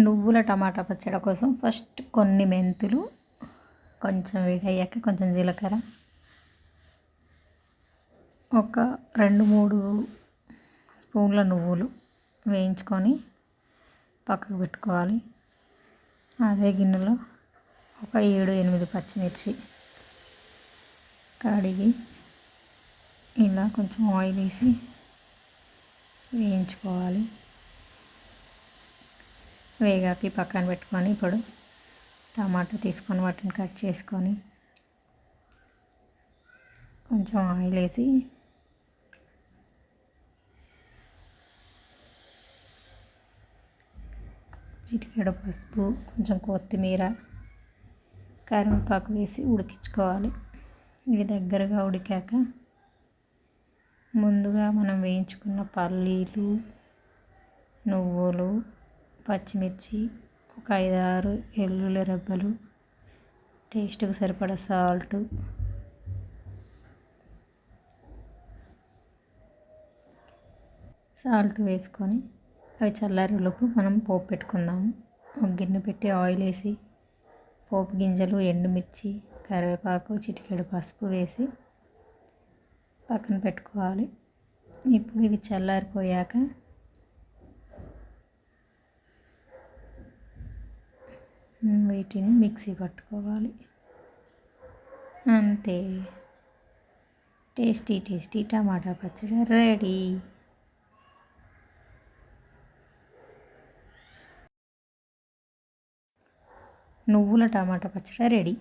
నువ్వుల టమాటా పచ్చడి కోసం ఫస్ట్ కొన్ని మెంతులు, కొంచెం వేడయ్యాక కొంచెం జీలకర్ర, ఒక 2-3 స్పూన్ల నువ్వులు వేయించుకొని పక్కకు పెట్టుకోవాలి. అదే గిన్నెలో ఒక 7-8 పచ్చిమిర్చి కడిగి ఇలా కొంచెం ఆయిల్ వేసి వేయించుకోవాలి. వేగాకి పక్కన పెట్టుకొని ఇప్పుడు టమాటా తీసుకొని వాటిని కట్ చేసుకొని కొంచెం ఆయిల్ వేసి చిటికెడు పసుపు, కొంచెం కొత్తిమీర, కరివేపాకు వేసి ఉడికించుకోవాలి. ఇవి దగ్గరగా ఉడికాక ముందుగా మనం వేయించుకున్న పల్లీలు, నువ్వులు, పచ్చిమిర్చి, ఒక 5-6 వెల్లుల్లి రెబ్బలు, టేస్ట్కి సరిపడా సాల్ట్ వేసుకొని అవి చల్లారేలోపు మనం పోపు పెట్టుకుందాము. ఒక గిన్నె పెట్టి ఆయిల్ వేసి పోపు గింజలు, ఎండుమిర్చి, కరివేపాకు, చిటికెడు పసుపు వేసి పక్కన పెట్టుకోవాలి. ఇప్పుడు ఇవి చల్లారిపోయాక వీటిని మిక్సీ పట్టుకోవాలి. అంతే, టేస్టీ టమాటా పచ్చడి రెడీ. నువ్వుల టమాటా పచ్చడి రెడీ.